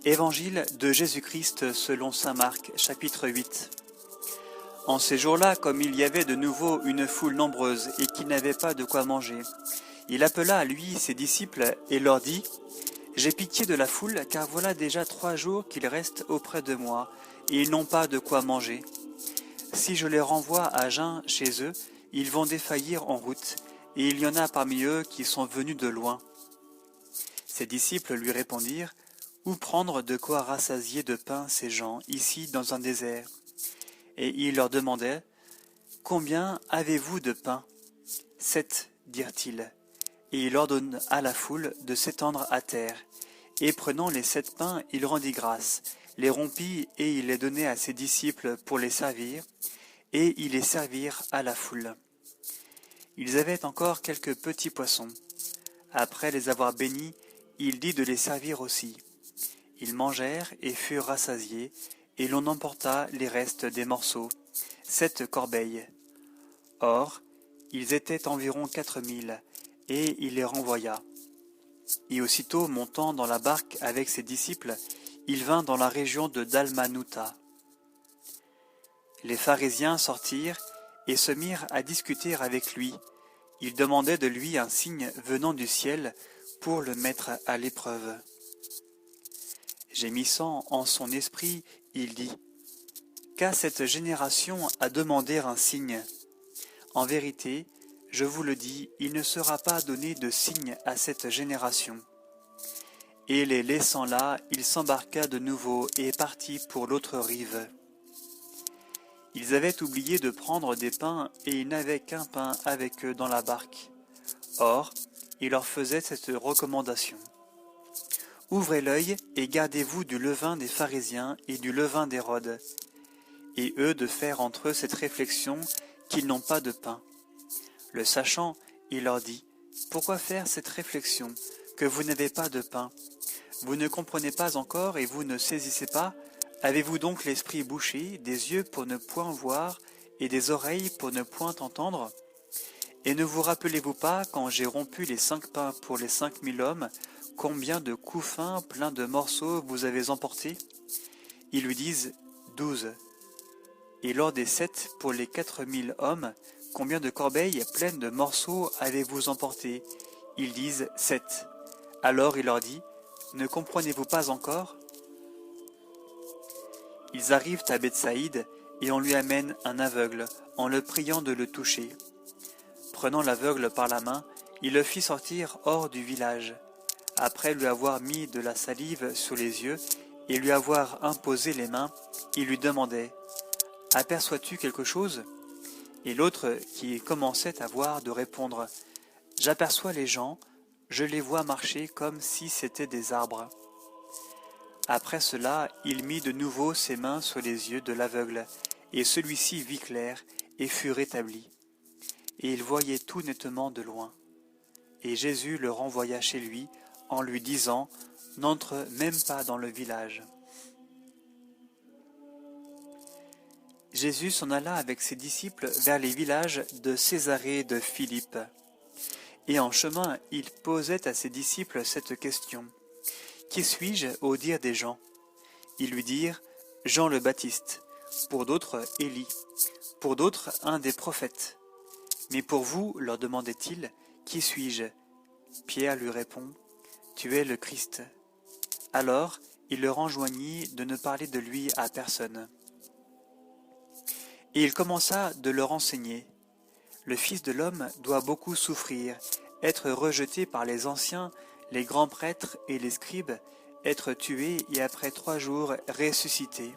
Évangile de Jésus-Christ selon saint Marc, chapitre 8. En ces jours-là, comme il y avait de nouveau une foule nombreuse et qu'il n'avait pas de quoi manger, il appela à lui ses disciples et leur dit : « J'ai pitié de la foule, car voilà déjà 3 jours qu'ils restent auprès de moi, et ils n'ont pas de quoi manger. Si je les renvoie à jeun chez eux, ils vont défaillir en route, et il y en a parmi eux qui sont venus de loin. » Ses disciples lui répondirent : « Où prendre de quoi rassasier de pain ces gens, ici dans un désert ? » Et il leur demandait : « Combien avez-vous de pain ? » « 7, dirent-ils. Et il ordonna à la foule de s'étendre à terre. Et prenant les 7 pains, il rendit grâce, les rompit et il les donnait à ses disciples pour les servir, et ils les servirent à la foule. Ils avaient encore quelques petits poissons. Après les avoir bénis, il dit de les servir aussi. Ils mangèrent et furent rassasiés, et l'on emporta les restes des morceaux, 7 corbeilles. Or, ils étaient environ 4000, et il les renvoya. Et aussitôt, montant dans la barque avec ses disciples, il vint dans la région de Dalmanutha. Les pharisiens sortirent et se mirent à discuter avec lui. Ils demandaient de lui un signe venant du ciel pour le mettre à l'épreuve. Gémissant en son esprit, il dit : « Qu'a cette génération à demander un signe ? En vérité, je vous le dis, il ne sera pas donné de signe à cette génération. » Et les laissant là, il s'embarqua de nouveau et partit pour l'autre rive. Ils avaient oublié de prendre des pains et ils n'avaient qu'un pain avec eux dans la barque. Or, il leur faisait cette recommandation : « Ouvrez l'œil et gardez-vous du levain des pharisiens et du levain d'Hérode. » Et eux de faire entre eux cette réflexion qu'ils n'ont pas de pain. Le sachant, il leur dit : « Pourquoi faire cette réflexion, que vous n'avez pas de pain ? Vous ne comprenez pas encore et vous ne saisissez pas ? Avez-vous donc l'esprit bouché, des yeux pour ne point voir et des oreilles pour ne point entendre ? Et ne vous rappelez-vous pas, quand j'ai rompu les 5 pains pour les 5000 hommes, combien de couffins pleins de morceaux vous avez emportés ? Ils lui disent : 12. Et lors des 7 pour les 4000 hommes, combien de corbeilles pleines de morceaux avez-vous emportés ? Ils disent : 7. Alors il leur dit : ne comprenez-vous pas encore ? Ils arrivent à Bethsaïde, et on lui amène un aveugle, en le priant de le toucher. Prenant l'aveugle par la main, il le fit sortir hors du village. Après lui avoir mis de la salive sur les yeux et lui avoir imposé les mains, il lui demandait : « Aperçois-tu quelque chose ? » Et l'autre, qui commençait à voir, de répondre : « J'aperçois les gens, je les vois marcher comme si c'étaient des arbres. » Après cela, il mit de nouveau ses mains sur les yeux de l'aveugle, et celui-ci vit clair et fut rétabli. Et il voyait tout nettement de loin. Et Jésus le renvoya chez lui, en lui disant : « N'entre même pas dans le village. » Jésus s'en alla avec ses disciples vers les villages de Césarée de Philippe. Et en chemin, il posait à ses disciples cette question : « Qui suis-je au dire des gens ? » Ils lui dirent : « Jean le Baptiste, pour d'autres Élie, pour d'autres un des prophètes. Mais pour vous, leur demandait-il, qui suis-je ? » Pierre lui répond : « Tu es le Christ. » Alors il leur enjoignit de ne parler de lui à personne. Et il commença de leur enseigner : « Le Fils de l'homme doit beaucoup souffrir, être rejeté par les anciens, les grands prêtres et les scribes, être tué et après 3 jours ressuscité. »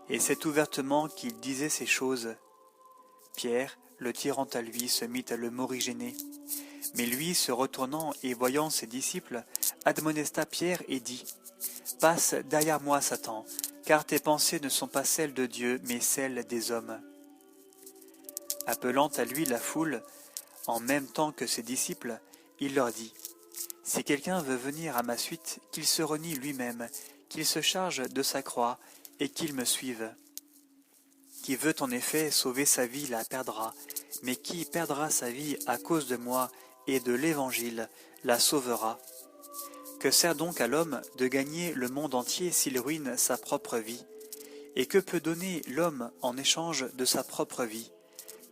Et c'est ouvertement qu'il disait ces choses. Pierre, le tirant à lui, se mit à le morigéner. Mais lui, se retournant et voyant ses disciples, admonesta Pierre et dit : « Passe derrière moi, Satan, car tes pensées ne sont pas celles de Dieu, mais celles des hommes. » Appelant à lui la foule, en même temps que ses disciples, il leur dit : « Si quelqu'un veut venir à ma suite, qu'il se renie lui-même, qu'il se charge de sa croix et qu'il me suive. Qui veut en effet sauver sa vie la perdra, mais qui perdra sa vie à cause de moi et de l'Évangile la sauvera. Que sert donc à l'homme de gagner le monde entier s'il ruine sa propre vie? Et que peut donner l'homme en échange de sa propre vie?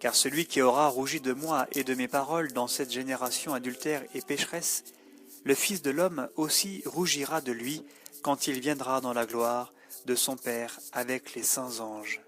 Car celui qui aura rougi de moi et de mes paroles dans cette génération adultère et pécheresse, le Fils de l'homme aussi rougira de lui quand il viendra dans la gloire de son Père avec les saints anges.